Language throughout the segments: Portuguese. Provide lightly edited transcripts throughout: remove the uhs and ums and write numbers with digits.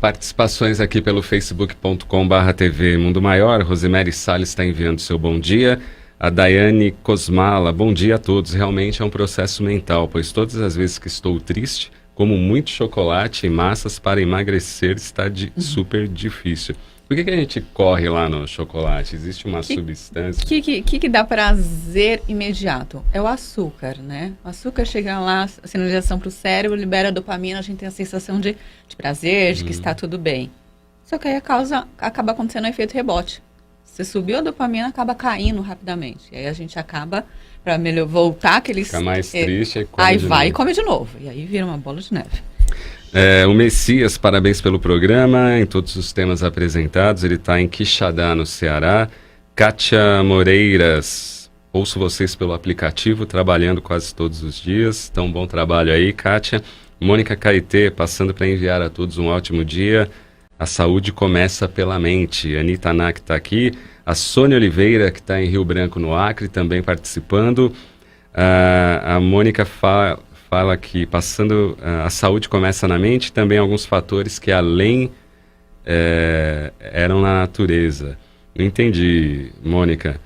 participações aqui pelo facebook.com/TV Mundo Maior. Rosemary Salles está enviando seu bom dia. A Daiane Cosmala, bom dia a todos. Realmente é um processo mental, pois todas as vezes que estou triste, como muito chocolate e massas para emagrecer, está super difícil. Por que a gente corre lá no chocolate? Existe uma substância? O que dá prazer imediato? É o açúcar, né? O açúcar chega lá, a sinalização para o cérebro, libera dopamina, a gente tem a sensação de prazer, de que está tudo bem. Só que aí acaba acontecendo um efeito rebote. Você subiu a dopamina, acaba caindo rapidamente. E aí a gente acaba, para melhor voltar aqueles... Fica mais triste e come aí de vai novo. E come de novo. E aí vira uma bola de neve. O Messias, parabéns pelo programa, em todos os temas apresentados. Ele está em Quixadá, no Ceará. Kátia Moreiras, ouço vocês pelo aplicativo, trabalhando quase todos os dias. Então, bom trabalho aí, Kátia. Mônica Caetê, passando para enviar a todos um ótimo dia. A saúde começa pela mente. Anitta Nack está aqui. A Sônia Oliveira, que está em Rio Branco, no Acre, também participando. A Mônica fala que passando a saúde começa na mente, também alguns fatores que além eram na natureza. Não entendi, Mônica.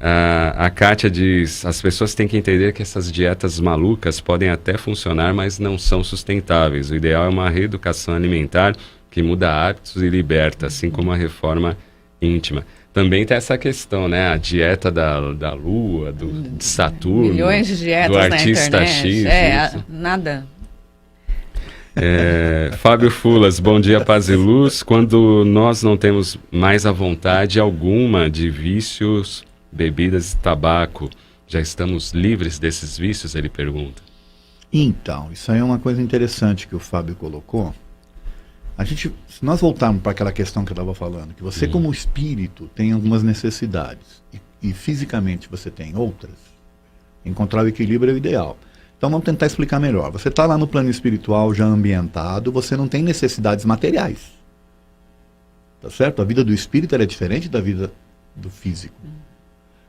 A Kátia diz, as pessoas têm que entender que essas dietas malucas podem até funcionar, mas não são sustentáveis. O ideal é uma reeducação alimentar que muda hábitos e liberta, assim como a reforma íntima. Também tem essa questão, né? A dieta da Lua, de Saturno, milhões de dietas do artista na internet. X. Nada. Fábio Fulas, bom dia, paz e luz. Quando nós não temos mais a vontade alguma de vícios, bebidas e tabaco, já estamos livres desses vícios? Ele pergunta. Então, isso aí é uma coisa interessante que o Fábio colocou. Se nós voltarmos para aquela questão que eu estava falando, que você como espírito tem algumas necessidades e fisicamente você tem outras, encontrar o equilíbrio é o ideal. Então vamos tentar explicar melhor. Você está lá no plano espiritual já ambientado, você não tem necessidades materiais. Tá certo? A vida do espírito é diferente da vida do físico.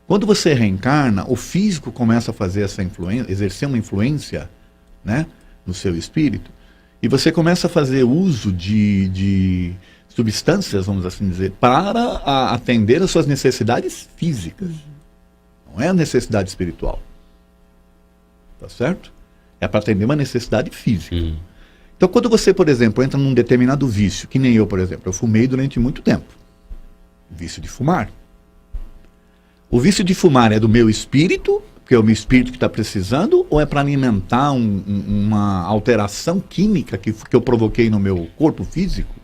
Quando você reencarna, o físico começa a fazer essa influência, exercer uma influência, né, no seu espírito. E você começa a fazer uso de substâncias, vamos assim dizer, para atender às suas necessidades físicas. Não é a necessidade espiritual. Tá certo? É para atender uma necessidade física. Então, quando você, por exemplo, entra num determinado vício, que nem eu, por exemplo, eu fumei durante muito tempo. Vício de fumar. O vício de fumar é do meu espírito, porque é o meu espírito que está precisando, ou é para alimentar uma alteração química que eu provoquei no meu corpo físico,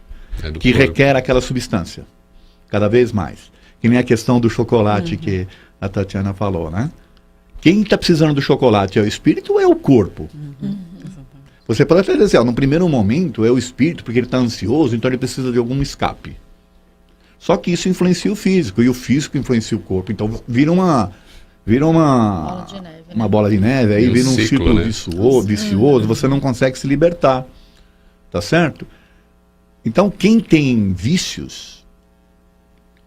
que requer aquela substância, cada vez mais. Que nem a questão do chocolate que a Tatiana falou, né? Quem está precisando do chocolate é o espírito ou é o corpo? Você pode até dizer, no primeiro momento é o espírito, porque ele está ansioso, então ele precisa de algum escape. Só que isso influencia o físico, e o físico influencia o corpo, então vira uma bola de neve, né? Uma bola de neve, aí vira um círculo, né? vicioso, você não consegue se libertar, tá certo? Então quem tem vícios,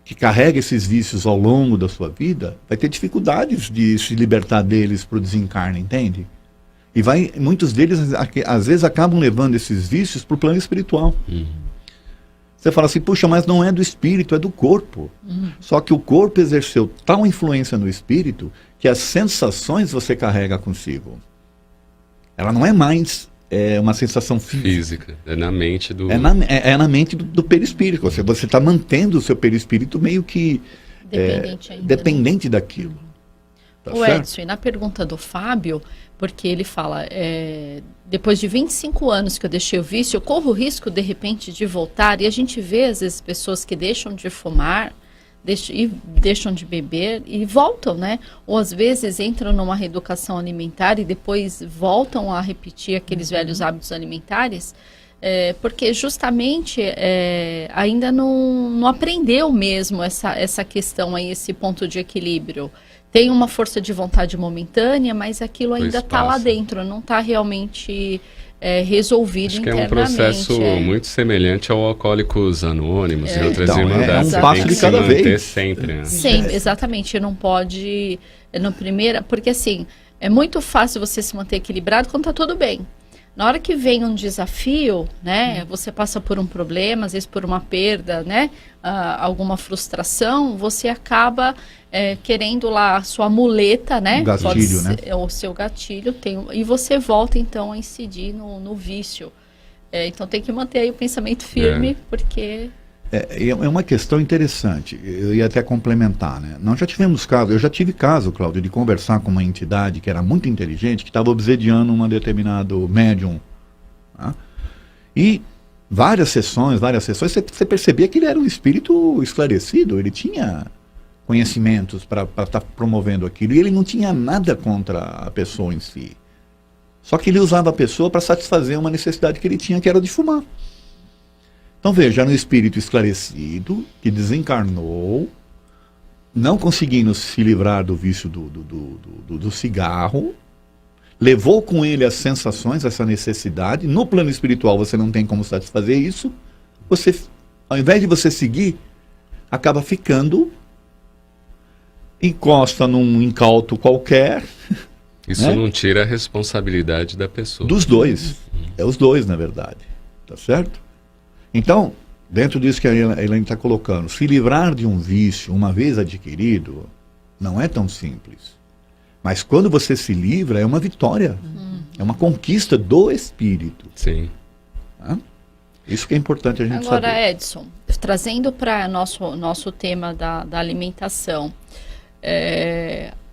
que carrega esses vícios ao longo da sua vida, vai ter dificuldades de se libertar deles para o desencarne, entende? E muitos deles às vezes acabam levando esses vícios para o plano espiritual. Você fala assim, puxa, mas não é do espírito, é do corpo. Só que o corpo exerceu tal influência no espírito que as sensações você carrega consigo. Ela não é mais uma sensação física. É na mente do... É na mente do perispírito. Você está mantendo o seu perispírito meio que dependente daquilo. Tá o certo? Edson, e na pergunta do Fábio, porque ele fala, depois de 25 anos que eu deixei o vício, eu corro o risco, de repente, de voltar. E a gente vê, às vezes, pessoas que deixam de fumar, deixam de beber e voltam, né? Ou, às vezes, entram numa reeducação alimentar e depois voltam a repetir aqueles velhos hábitos alimentares, porque, justamente, ainda não aprendeu mesmo essa questão aí, esse ponto de equilíbrio. Tem uma força de vontade momentânea, mas aquilo ainda está lá dentro, não está realmente resolvido internamente. Acho que é um processo muito semelhante ao Alcoólicos Anônimos e outras irmandades. É um passo de cada vez. Sempre, né? Sim, exatamente. Não pode, porque assim, é muito fácil você se manter equilibrado quando está tudo bem. Na hora que vem um desafio, né, você passa por um problema, às vezes por uma perda, né, alguma frustração, você acaba querendo lá a sua muleta, né, um gatilho, né? o seu gatilho, e você volta então a incidir no vício. Então tem que manter aí o pensamento firme, porque... É uma questão interessante, eu ia até complementar, né? Nós já tivemos caso, eu já tive caso, Cláudio, de conversar com uma entidade que era muito inteligente, que estava obsediando um determinado médium. Tá? E várias sessões, você percebia que ele era um espírito esclarecido, ele tinha conhecimentos para estar promovendo aquilo, e ele não tinha nada contra a pessoa em si. Só que ele usava a pessoa para satisfazer uma necessidade que ele tinha, que era de fumar. Então veja, era um espírito esclarecido, que desencarnou, não conseguindo se livrar do vício do cigarro, levou com ele as sensações, essa necessidade. No plano espiritual você não tem como satisfazer isso. Você, ao invés de você seguir, acaba ficando, encosta num incauto qualquer. Isso né? não tira a responsabilidade da pessoa. Dos dois. É os dois, na verdade. Tá certo? Então, dentro disso que a Elaine está colocando, se livrar de um vício, uma vez adquirido, não é tão simples. Mas quando você se livra, é uma vitória. É uma conquista do espírito. Sim. Tá? Isso que é importante a gente Agora, saber. Edson, trazendo para nosso tema da alimentação,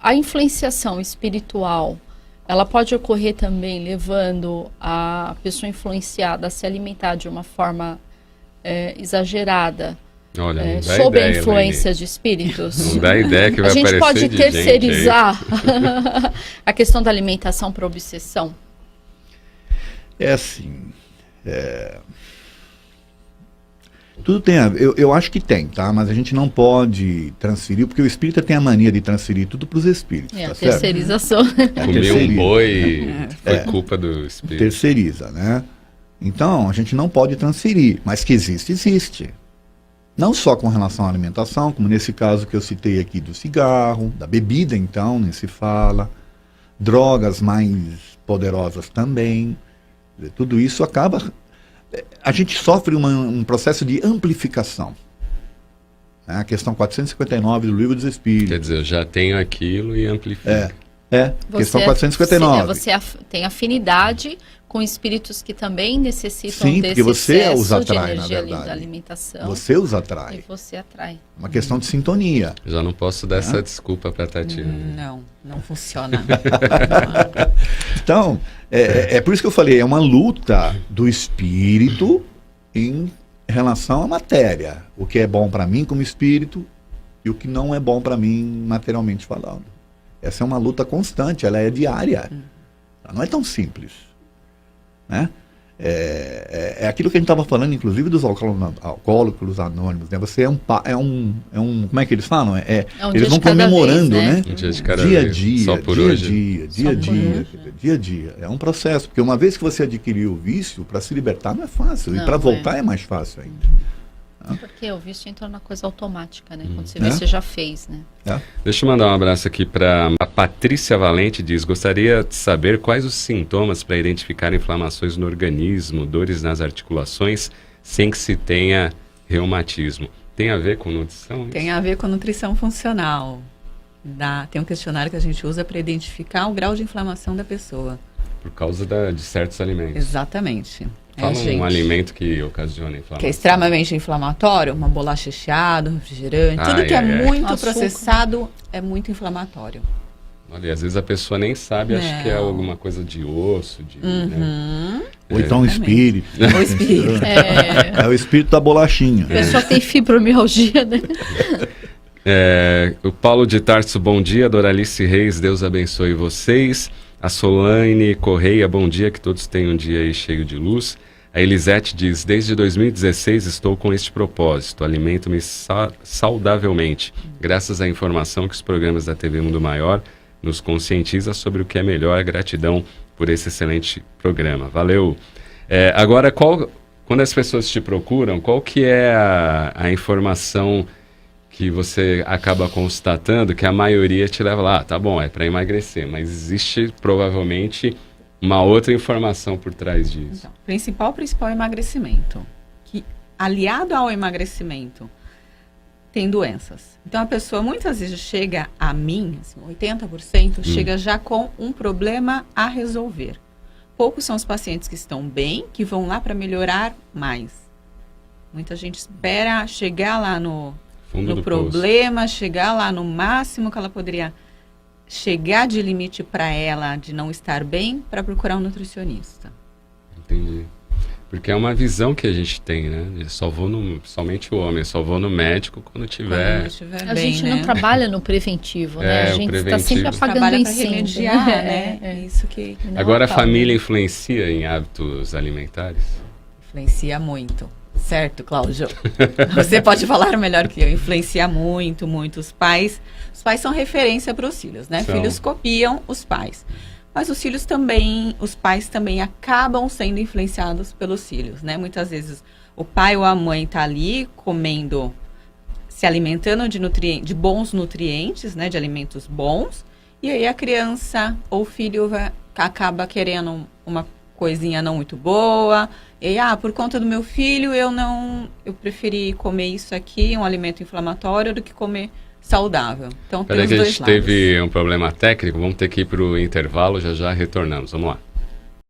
a influenciação espiritual, ela pode ocorrer também levando a pessoa influenciada a se alimentar de uma forma exagerada, Olha, não dá sob ideia, a influência Elaine. de espíritos. Não dá ideia que vai A gente aparecer pode de terceirizar a questão da alimentação para obsessão? É assim. Tudo tem a ver. Eu acho que tem, tá? Mas a gente não pode transferir, porque o espírita tem a mania de transferir tudo para os espíritos. A Tá certo? terceirização. Comer um terceiriza, boi foi culpa do espírito. Terceiriza, né? Então, a gente não pode transferir, mas que existe. Não só com relação à alimentação, como nesse caso que eu citei aqui do cigarro, da bebida, então, nem se fala, drogas mais poderosas também. Tudo isso acaba... A gente sofre um processo de amplificação. Né? A questão 459 do Livro dos Espíritos. Quer dizer, eu já tenho aquilo e amplifico. Questão 459. Você tem afinidade com espíritos que também necessitam Sim, desse porque você excesso os atrai, de energia na verdade. da alimentação. Você os atrai. E você atrai. Uma questão de sintonia. Já não posso dar essa desculpa para Tatiana. Não funciona. Então, é por isso que eu falei, é uma luta do espírito em relação à matéria. O que é bom para mim como espírito e o que não é bom para mim materialmente falando. Essa é uma luta constante, ela é diária. Ela não é tão simples. Né? É aquilo que a gente estava falando, inclusive, dos alcoólicos anônimos. Né? Você como é que eles falam? Eles vão comemorando, vez, né? Um dia de cada Dia a vez. dia, Só por dia a hoje. dia a dia. É um processo, porque uma vez que você adquiriu o vício, para se libertar não é fácil. E Não, para voltar é mais fácil ainda. Porque o vício entra na coisa automática, né? Quando você vê, você já fez, né? Deixa eu mandar um abraço aqui para a Patrícia Valente, diz: gostaria de saber quais os sintomas para identificar inflamações no organismo, dores nas articulações, sem que se tenha reumatismo. Tem a ver com nutrição? Tem a ver com nutrição funcional. Tem um questionário que a gente usa para identificar o grau de inflamação da pessoa. Por causa de certos alimentos. Exatamente. Fala gente, um alimento que ocasiona inflamação. que é extremamente inflamatório, uma bolacha recheada, um refrigerante, tudo que é muito Açúcar. processado é muito inflamatório. Olha, às vezes a pessoa nem sabe, acha que é Não. alguma coisa de osso, né? Ou então o espírito. O espírito. É o espírito da bolachinha. A pessoa tem fibromialgia, né? O Paulo de Tarso, bom dia. Doralice Reis, Deus abençoe vocês. A Solane Correia, bom dia, que todos tenham um dia aí cheio de luz. A Elisete diz: desde 2016 estou com este propósito, alimento-me saudavelmente, graças à informação que os programas da TV Mundo Maior nos conscientiza sobre o que é melhor. Gratidão por esse excelente programa. Valeu. Agora, quando as pessoas te procuram, qual que é a informação que você acaba constatando que a maioria te leva lá? Tá bom, é para emagrecer, mas existe provavelmente uma outra informação por trás disso. Então, principal é emagrecimento. Que, aliado ao emagrecimento, tem doenças. Então, a pessoa muitas vezes chega a mim, assim, 80%, chega já com um problema a resolver. Poucos são os pacientes que estão bem, que vão lá para melhorar mais. Muita gente espera chegar lá no problema, chegar lá no máximo que ela poderia chegar de limite para ela, de não estar bem, para procurar um nutricionista. Entendi. Porque é uma visão que a gente tem, né? Eu só vou somente o homem, só vou no médico quando tiver... A gente não trabalha no preventivo, né? A gente está sempre apagando incêndio. Remediar, né? É isso que... Agora, a família influencia em hábitos alimentares? Influencia muito. Certo, Cláudio? Você pode falar melhor que eu. Influencia muito, muito. Os pais são referência para os filhos, né? São. Filhos copiam os pais. Mas os filhos também, os pais também acabam sendo influenciados pelos filhos, né? Muitas vezes o pai ou a mãe tá ali comendo, se alimentando de bons nutrientes, né? De alimentos bons. E aí a criança ou o filho acaba querendo uma coisinha não muito boa. E aí, por conta do meu filho, eu preferi comer isso aqui, um alimento inflamatório, do que comer saudável. Então, tem os dois lados. A gente teve um problema técnico, vamos ter que ir para o intervalo, já retornamos. Vamos lá.